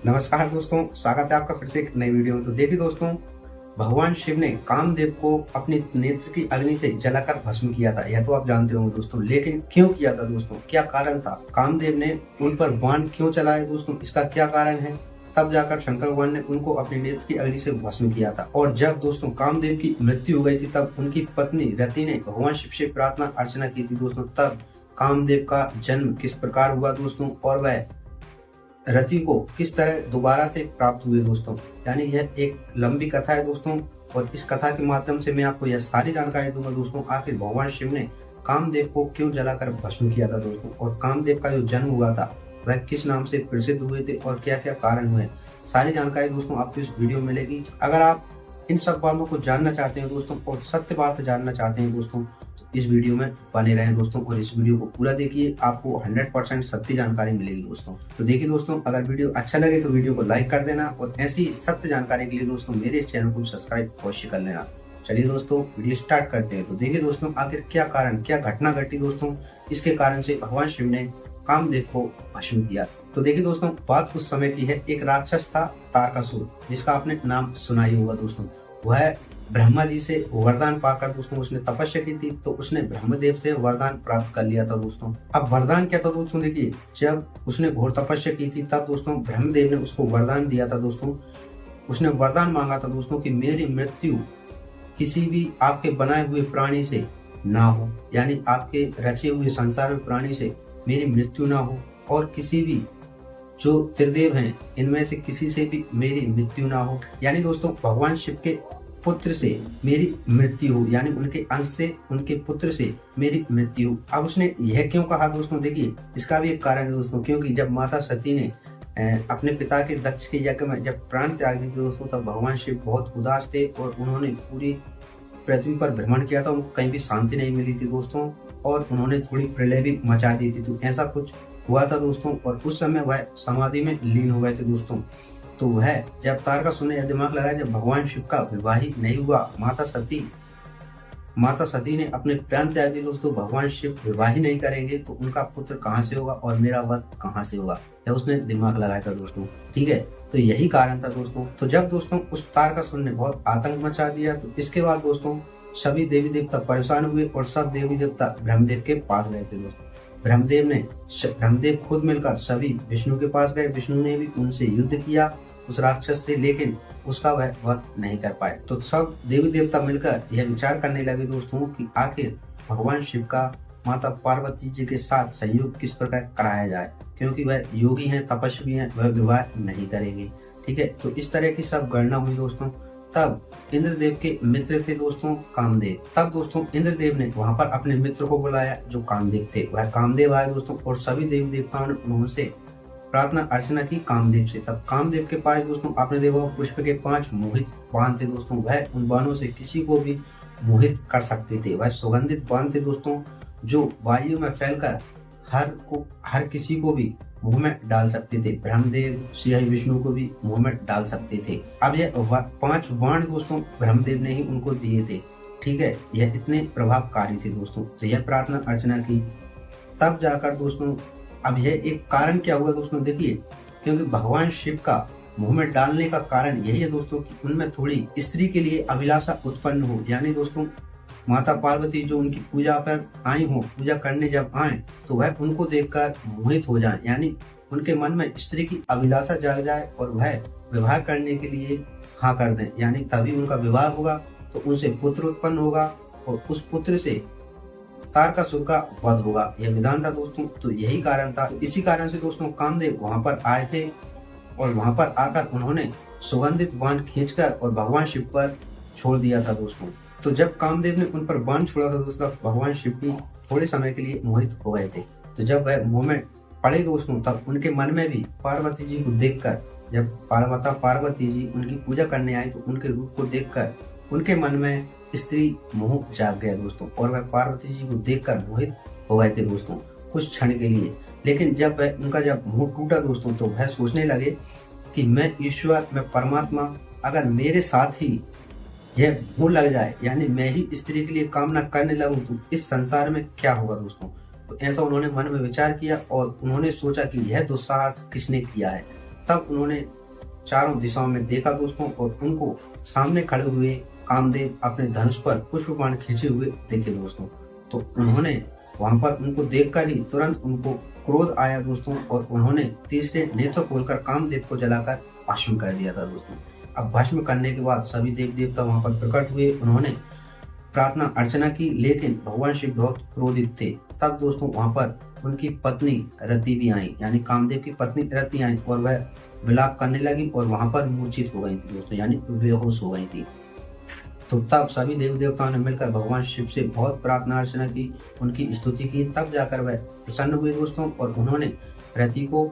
नमस्कार दोस्तों, स्वागत है आपका फिर से एक नई वीडियो में। तो देखिए दोस्तों, भगवान शिव ने कामदेव को अपने नेत्र की अग्नि से जलाकर भस्म किया था। यह तो आप जानते होंगे दोस्तों, लेकिन क्यों किया था दोस्तों, क्या कारण था? कामदेव ने उन पर बाण क्यों चलाए दोस्तों, इसका क्या कारण है? तब जाकर शंकर भगवान ने उनको अपने नेत्र की अग्नि से भस्म किया था। और जब दोस्तों कामदेव की मृत्यु हो गई थी, तब उनकी पत्नी रति ने भगवान शिव से प्रार्थना अर्चना की थी दोस्तों। तब कामदेव का जन्म किस प्रकार हुआ दोस्तों, और वह रति को किस तरह दोबारा से प्राप्त हुए दोस्तों, यानी यह एक लंबी कथा है दोस्तों। और इस कथा के माध्यम से मैं आपको यह सारी जानकारी दूंगा दोस्तों, आखिर भगवान शिव ने कामदेव को क्यों जलाकर भस्म किया था दोस्तों, और कामदेव का जो जन्म हुआ था वह किस नाम से प्रसिद्ध हुए थे और क्या क्या कारण हुए। सारी जानकारी दोस्तों आपको इस वीडियो में मिलेगी। अगर आप इन सब बातों को जानना चाहते हैं दोस्तों और सत्य बात जानना चाहते हैं दोस्तों, इस वीडियो में बने रहें दोस्तों, और इस वीडियो को पूरा देखिए, आपको 100% सत्य जानकारी मिलेगी दोस्तों। तो देखिए दोस्तों, अगर वीडियो अच्छा लगे तो वीडियो को लाइक कर देना, और ऐसी सत्य जानकारी के लिए दोस्तों मेरे इस चैनल को सब्सक्राइब अवश्य कर लेना। चलिए दोस्तों, वीडियो स्टार्ट करते हैं। तो देखिए दोस्तों, आखिर क्या कारण, क्या घटना घटी दोस्तों, इसके कारण से भगवान शिव ने कामदेव को भस्म किया। तो देखिए दोस्तों, बात उस समय की है। एक राक्षस था तारकासुर, जिसका आपने नाम सुना ही होगा दोस्तों। वह ब्रह्मा जी से वरदान पाकर दोस्तों उसने तपस्या की थी, तो उसने ब्रह्मदेव से वरदान प्राप्त कर लिया था दोस्तों। अब वरदान क्या था दोस्तों, देखिए जब उसने घोर तपस्या की थी, तब दोस्तों ब्रह्मदेव ने उसको वरदान दिया था दोस्तों। उसने वरदान मांगा था दोस्तों कि मेरी मृत्यु किसी भी आपके बनाए हुए प्राणी से ना हो, यानी आपके रचे हुए संसार में प्राणी से मेरी मृत्यु ना हो, और किसी भी जो त्रिदेव हैं इनमें से किसी से भी मेरी मृत्यु ना हो, यानी दोस्तों भगवान शिव के पुत्र से मेरी मृत्यु हो, यानी उनके अंश से, उनके पुत्र से मेरी मृत्यु हो। अब उसने यह क्यों कहा दोस्तों, देखिए इसका भी एक कारण है दोस्तों, क्योंकि जब माता सती ने अपने पिता के दक्ष के यज्ञ में जब प्राण त्याग दिए दोस्तों, तब भगवान शिव बहुत उदास थे, और उन्होंने पूरी पृथ्वी पर भ्रमण किया था, उनको कहीं भी शांति नहीं मिली थी दोस्तों, और उन्होंने थोड़ी प्रलय भी मचा दी थी। तो ऐसा कुछ हुआ था दोस्तों, और उस समय वह समाधि में लीन हो गए थे दोस्तों। तो वह जब तारकासुर ने यह दिमाग लगाया, जब भगवान शिव का विवाह ही नहीं हुआ, माता सती ने अपने प्राण त्याग दिए दोस्तों, भगवान शिव विवाह ही नहीं करेंगे तो उनका पुत्र कहाँ से होगा और मेरा वध कहाँ से होगा, यह उसने दिमाग लगाया था दोस्तों। ठीक है, तो यही कारण था दोस्तों। तो जब दोस्तों उस तारकासुर ने बहुत आतंक मचा दिया, तो इसके बाद दोस्तों सभी देवी देवता परेशान हुए, और सब देवी देवता ब्रह्मदेव के पास गए थे दोस्तों। ब्रह्मदेव खुद मिलकर सभी विष्णु के पास गए। विष्णु ने भी उनसे युद्ध किया उस राक्षस से, लेकिन उसका वह वध नहीं कर पाए। तो सब देवी देवता मिलकर यह विचार करने लगे दोस्तों कि आखिर भगवान शिव का माता पार्वती जी के साथ संयोग किस प्रकार कराया जाए, क्योंकि वह योगी हैं, तपस्वी हैं, वह विवाह नहीं करेंगे। ठीक है, तो इस तरह की सब गणना हुई दोस्तों। तब इंद्रदेव के मित्र थे दोस्तों कामदेव। तब दोस्तों इंद्रदेव ने वहां पर अपने मित्र को बुलाया जो कामदेव थे। वह कामदेव आए दोस्तों, और सभी देवी देवताओं ने उनसे प्रार्थना अर्चना की कामदेव से। तब कामदेव के पास दोस्तों आपने देखा पुष्प के 5 मोहित बाण थे दोस्तों। वह उन बाणों से किसी को भी मोहित कर सकते थे। वह सुगंधित बाण थे दोस्तों, जो वायु में फैलकर हर किसी को भी मुंह में डाल सकते थे। ब्रह्मदेव श्री विष्णु को भी मुंह में डाल सकते थे। अब यह 5 बाण दोस्तों ब्रह्मदेव ने ही उनको दिए थे। ठीक है, यह इतने प्रभावकारी थे दोस्तों। तो यह प्रार्थना अर्चना की, तब जाकर दोस्तों अब यह एक कारण क्या हुआ दोस्तों, देखिए क्योंकि भगवान शिव का मुंह में डालने का कारण यही है दोस्तों कि उनमें थोड़ी स्त्री के लिए अभिलाषा उत्पन्न हो, यानी दोस्तों माता पार्वती जो उनकी पूजा पर आई हो, पूजा करने जब आए, तो वह उनको देखकर मोहित हो जाए, यानी उनके मन में स्त्री की अभिलाषा जाग जाए, और वह विवाह करने के लिए हाँ कर दें, यानी तभी उनका विवाह होगा, तो उनसे पुत्र उत्पन्न होगा, और उस पुत्र से तारकासुर का वध होगा। यह विधान था दोस्तों। तो यही कारण था। इसी कारण से दोस्तों कामदेव वहां पर आए थे, और वहां पर आकर उन्होंने सुगंधित बाण खींचकर और भगवान शिव पर छोड़ दिया था दोस्तों। तो जब कामदेव ने उन पर बाण छोड़ा था दोस्तों, भगवान शिव भी थोड़े समय के लिए मोहित हो गए थे। तो जब वह मुंह में पड़े दोस्तों, तब उनके मन में भी पार्वती जी को देखकर, जब माता पार्वती जी उनकी पूजा करने आई, तो उनके रूप को देखकर उनके मन में स्त्री मोह जाग गया दोस्तों, और वह पार्वती जी को देखकर मोहित हो गए थे दोस्तों कुछ क्षण के लिए। लेकिन जब मुंह टूटा दोस्तों, तो वह सोचने लगे कि मैं ईश्वर, मैं परमात्मा, अगर मेरे साथ ही यह मुंह लग जाए, यानी मैं ही स्त्री के लिए कामना करने लगूं, तो इस संसार में क्या होगा दोस्तों। तो ऐसा उन्होंने मन में विचार किया, और उन्होंने सोचा कि यह दुस्साहस किसने किया है। तब उन्होंने चारों दिशाओं में देखा दोस्तों, और उनको सामने खड़े हुए कामदेव अपने धनुष पर पुष्पबाण खींचे हुए देखे दोस्तों। तो उन्होंने वहां पर उनको देखकर ही तुरंत उनको क्रोध आया दोस्तों, और उन्होंने तीसरे नेत्र खोलकर कामदेव को जलाकर भस्म कर दिया था दोस्तों। अब भस्म करने के बाद सभी देव देवता वहां पर प्रकट हुए, उन्होंने प्रार्थना अर्चना की, लेकिन भगवान शिव बहुत क्रोधित थे। तब दोस्तों वहां पर उनकी पत्नी रति भी आई, यानी कामदेव की पत्नी रति आई, और वह विलाप करने लगी और वहां पर मूर्छित हो गई थी दोस्तों, यानी बेहोश हो गई थी। तो तब सभी देव देवताओं ने मिलकर भगवान शिव से बहुत प्रार्थना अर्चना की, उनकी स्तुति की, तब जाकर वह प्रसन्न हुए दोस्तों, और उन्होंने रति को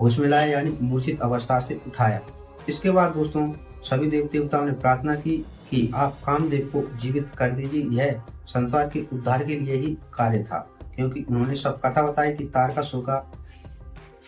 होश में लाया, यानी मूर्छित अवस्था से उठाया। इसके बाद दोस्तों सभी देव देवताओं ने प्रार्थना की कि आप कामदेव को जीवित कर दीजिए, यह संसार के उद्धार के लिए ही कार्य था, क्योंकि उन्होंने सब कथा बताई कि तारकासुर का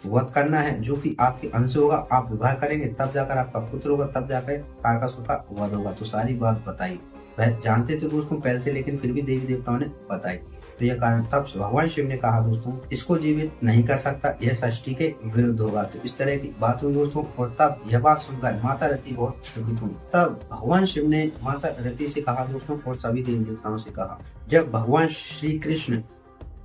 वध करना है, जो कि आपके अंश होगा, आप विवाह करेंगे तब जाकर आपका पुत्र होगा, तब जाकर तारकासुर का वध होगा। तो सारी बात बताई, वह जानते थे दोस्तों पहले से, लेकिन फिर भी देवी देवताओं ने बताई। तो यह कारण तब भगवान शिव ने कहा दोस्तों इसको जीवित नहीं कर सकता, यह सृष्टि के विरुद्ध होगा। तो इस तरह की बात हुई दोस्तों, और तब यह बात सुनकर माता रति बहुत दुखित हुई। तब भगवान शिव ने माता रति से कहा दोस्तों, और सभी देवी देवताओं से कहा, जब भगवान श्री कृष्ण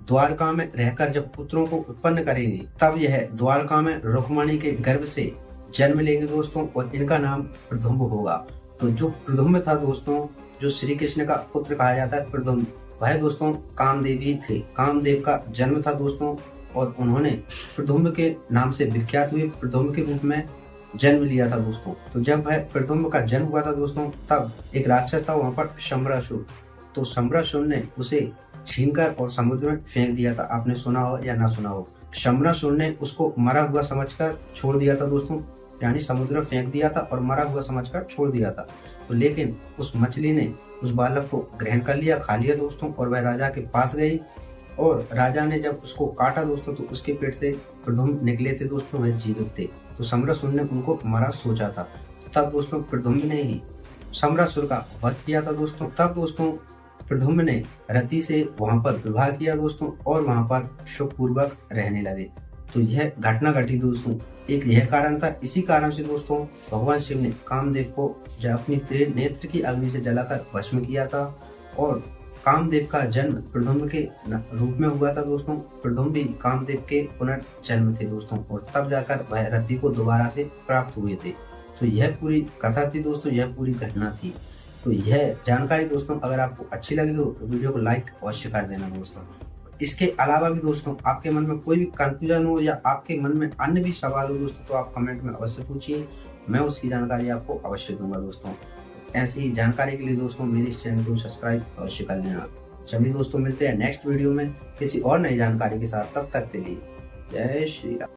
द्वारका में रहकर जब पुत्रों को उत्पन्न करेंगे, तब यह द्वारका में रुक्मणी के गर्भ से जन्म लेंगे दोस्तों, और इनका नाम प्रद्युम्न होगा। तो जो प्रद्युम्न था दोस्तों, जो श्री कृष्ण का पुत्र कहा जाता है प्रद्युम्न, वह दोस्तों कामदेवी थे। कामदेव का जन्म था दोस्तों, और उन्होंने प्रद्युम्न के नाम से विख्यात हुए, प्रद्युम्न के रूप में जन्म लिया था दोस्तों। तो जब वह प्रद्युम्न का जन्म हुआ था दोस्तों, तब एक राक्षस था वहां पर शंबरासुर। तो शंबरासुर ने उसे छीनकर और समुद्र में फेंक दिया था। आपने सुना हो या ना सुना हो, शंबरासुर ने उसको मरा हुआ समझकर छोड़ दिया था दोस्तों, यानी समुद्र में फेंक दिया था और मरा हुआ समझकर छोड़ दिया था। तो लेकिन उस मछली ने उस बालक को ग्रहण कर लिया, खा लिया दोस्तों, और वह राजा के पास गई, और राजा ने जब उसको काटा दोस्तों, तो उसके पेट से प्रद्युम्न निकले थे दोस्तों, वह जीवित थे। तो शंबरासुर ने उनको मरा सोचा था। तब दोस्तों प्रद्युम्न ने ही शंबरासुर का वध किया था दोस्तों। तब दोस्तों प्रद्युम्न ने रति से वहां पर विवाह किया दोस्तों, और वहां पर सुखपूर्वक रहने लगे। तो यह घटना घटी दोस्तों, एक यह कारण था। इसी कारण से दोस्तों भगवान शिव ने कामदेव को अपनी नेत्र की अग्नि से जलाकर भस्म किया था, और कामदेव का जन्म प्रद्युम्न के रूप में हुआ था दोस्तों। प्रद्युम्न भी कामदेव के पुनर्जन्म थे दोस्तों, और तब जाकर वह रति को दोबारा से प्राप्त हुए थे। तो यह पूरी कथा थी दोस्तों, यह पूरी घटना थी। तो यह जानकारी दोस्तों अगर आपको अच्छी लगी हो तो वीडियो को लाइक अवश्य कर देना दोस्तों। इसके अलावा भी दोस्तों आपके मन में कोई भी कंफ्यूजन हो या आपके मन में अन्य भी सवाल हो दोस्तों, तो आप कमेंट में अवश्य पूछिए, मैं उसकी जानकारी आपको अवश्य दूंगा दोस्तों। ऐसी ही जानकारी के लिए दोस्तों मेरे इस चैनल को सब्सक्राइब अवश्य कर लेना। चलिए दोस्तों मिलते हैं नेक्स्ट वीडियो में किसी और नई जानकारी के साथ, तब तक के लिए जय श्री राम।